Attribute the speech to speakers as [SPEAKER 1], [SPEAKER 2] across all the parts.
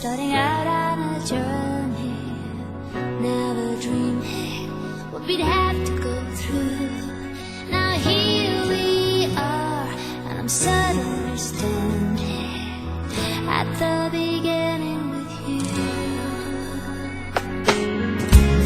[SPEAKER 1] starting out on a journey, never dreaming what we'd have to go through. Now here we are, and I'm suddenly standing at the beginning with you.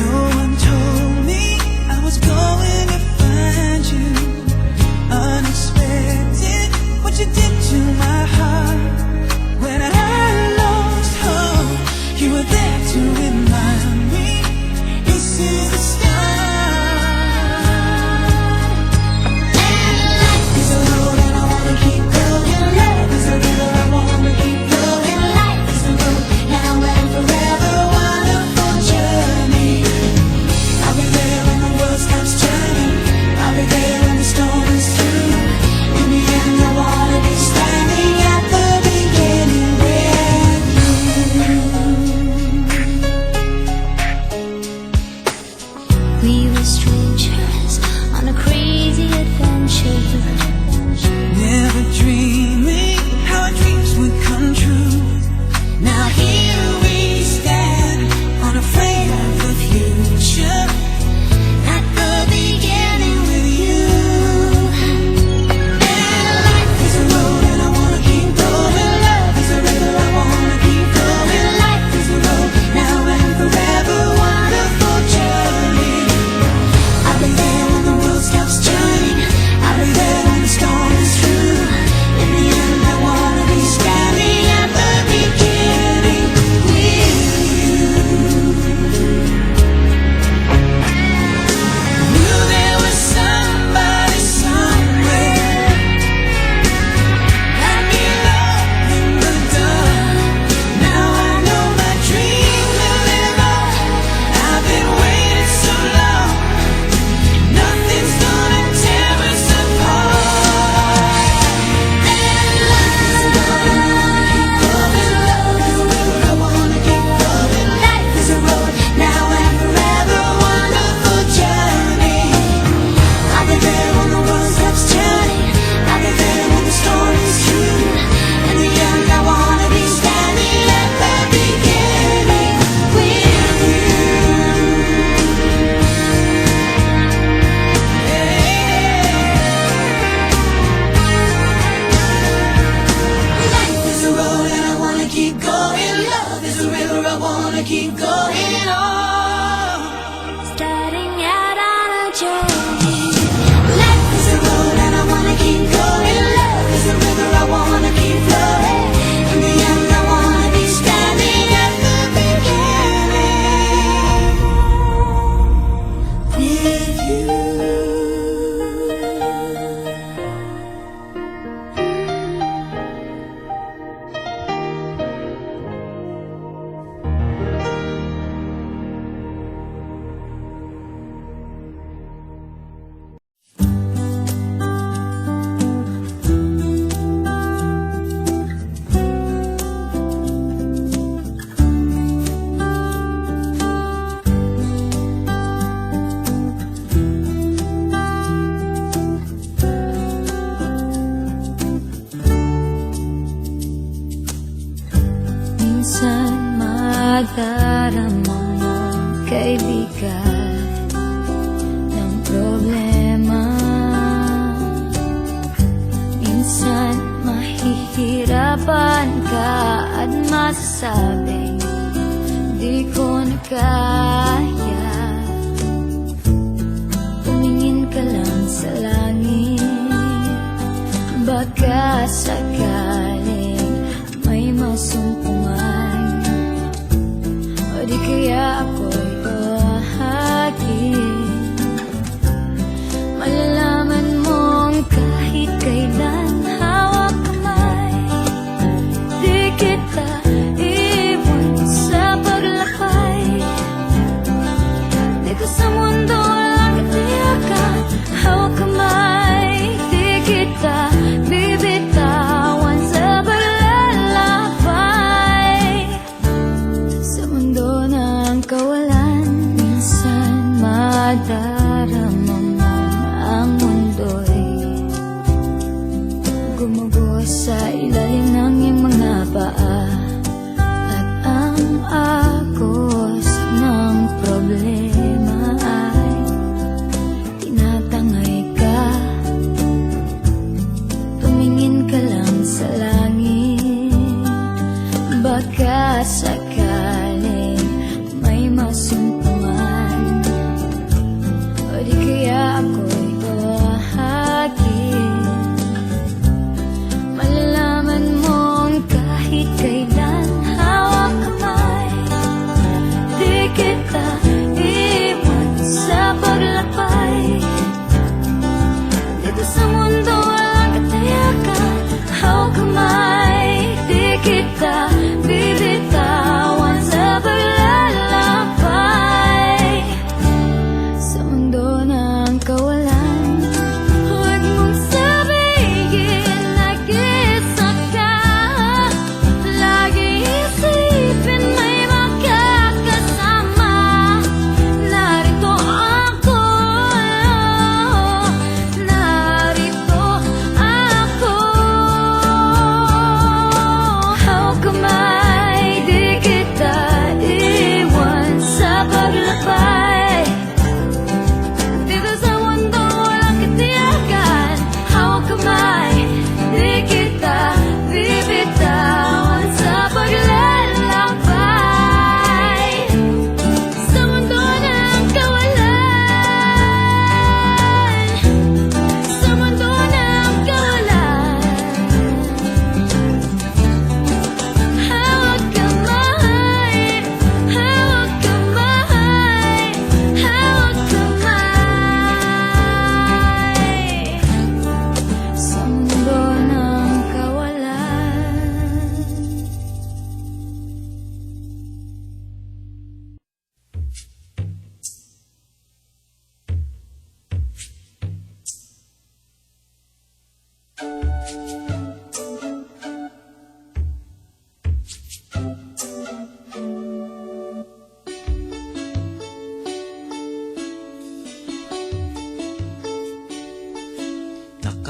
[SPEAKER 2] No one told me I was going to find you. Unexpected, what you did to my heart. When I lost hope, you were there to remind me this is the start. And life is a road and I wanna keep going. Love is a river, I wanna keep flowing. Life is a road, now and forever, wonderful journey. I'll be there when the world stops turning. I'll be there when the storm is through. In the end, I wanna be standing at the beginning with you.
[SPEAKER 1] We were strangers on a crazy adventure,
[SPEAKER 2] Never dreaming how our dreams would come true. Now here we stand, unafraid of the future, at the beginning with you. And life is a road and I wanna keep going. Love is a river, I wanna keep flowing. Life is a road, now and forever, wonderful journey. I'll be there when the world stops turning. I'll be there when the storm is through. In the end, I wanna be standing at the beginning with you. Knew there was somebody somewhere. Had me lost in the dark. Now I know my dream will live on. I've been waiting so long. Nothing's gonna tear us apart. And life is a road I wanna keep going. Love is a river I wanna keep flowing. Life is a road, now and forever, wonderful journey. I'll be there when the world stops turning. I'll be there when the storm is through. In the end, I wanna be standing at the beginning with you. Life is a road and I wanna keep going. Love is a river, I wanna keep going on.
[SPEAKER 1] starting out on a journey.
[SPEAKER 2] Life is a road and I wanna keep going. Love is a river, I wanna keep flowing. In the end, I wanna be standing at the beginning with you.
[SPEAKER 1] Minsan madarama mo kaibigan ng problema. Minsan mahihirapan ka at masasabing di ko na kaya. Tumingin ka lang sa langit, baka sakaling may masumpungan, o di kaya ako'y bahagin. Malalaman mong kahit kailan hawak kamay, di kita iwan sa paglakay. Dito sa mundo langit niyakan, hawak kamay, di kita bibitawan sa paglalakbay. Sa mundo ng kawalan, minsan madarama mo ang mundo'y gumugo sa ilalim ng iyong mga paa. At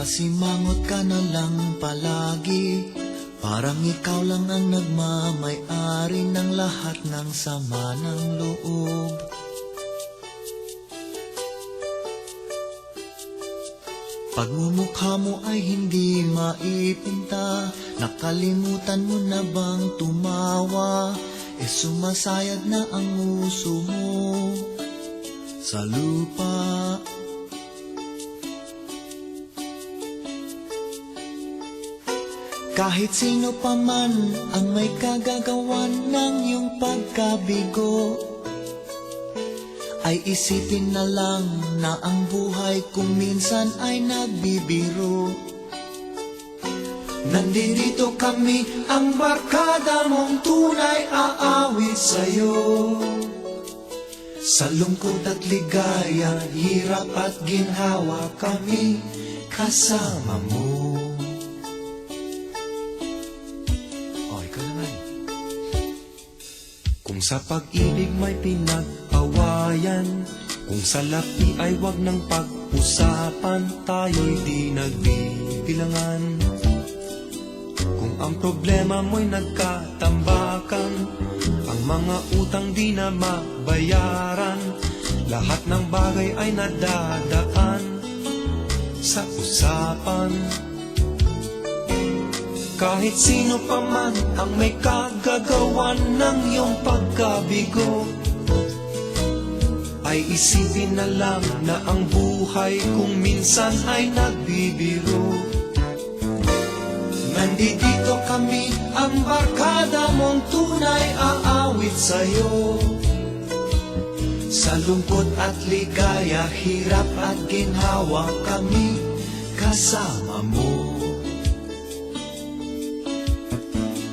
[SPEAKER 3] Pasimangot ka na lang palagi, parang ikaw lang ang nagmamay-ari ng lahat ng sama ng loob. Pagmumukha mo ay hindi maipinta, nakalimutan mo na bang tumawa? Sumasayad na ang nguso mo sa lupa. Kahit sino pa man ang may kagagawan ng iyong pagkabigo, ay isipin na lang na ang buhay kung minsan ay nagbibiro. Nandito kami, ang barkada mong tunay aawit sa'yo. Sa lungkot at ligaya, hirap at ginhawa, kami kasama mo. Ikaw naman.
[SPEAKER 4] Kung sa pag-ibig may pinag-awayan, kung sa lapi ay wag ng pag-usapan, tayo'y di nagbibilangan. Kung ang problema mo'y nagkatambakan, ang mga utang di na mabayaran, lahat ng bagay ay nadadaan sa usapan. Kahit sino pa man ang may kagagawan ng iyong pagkabigo, ay isipin na lang na ang buhay kung minsan ay nagbibiro.
[SPEAKER 3] Nandito kami, ang barkada mong tunay aawit sa'yo. Sa lungkot at ligaya, hirap at ginhawa, kami kasama mo.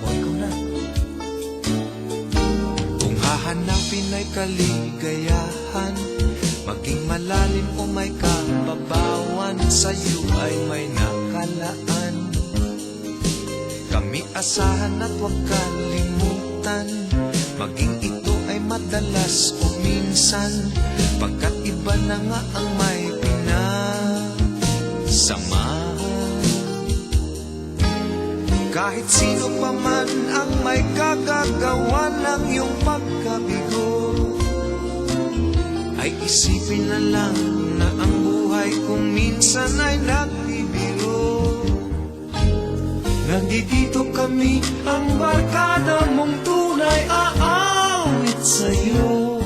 [SPEAKER 3] Ikaw na.
[SPEAKER 4] Kung hahanapin ay kaligayahan, maging malalim o may kababawan, sa'yo ay may nakalaan. Kami asahan at huwag kalimutan, maging ito ay madalas o minsan, pagkat iba na nga ang may pinasamahan. Kahit sino pa man ang may kagagawa ng iyong pagkabigo, ay isipin na lang na ang buhay kung minsan ay nagbibiro. Nandito kami, ang barkada mong tunay aawit sa'yo.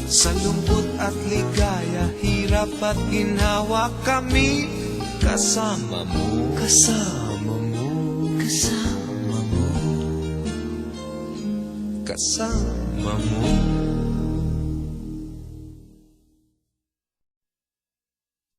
[SPEAKER 4] Sa lungkot at ligaya, hirap at ginhawa, kami kasama mo.
[SPEAKER 3] Kasama mo. Kasama mo.
[SPEAKER 4] Kasama mo.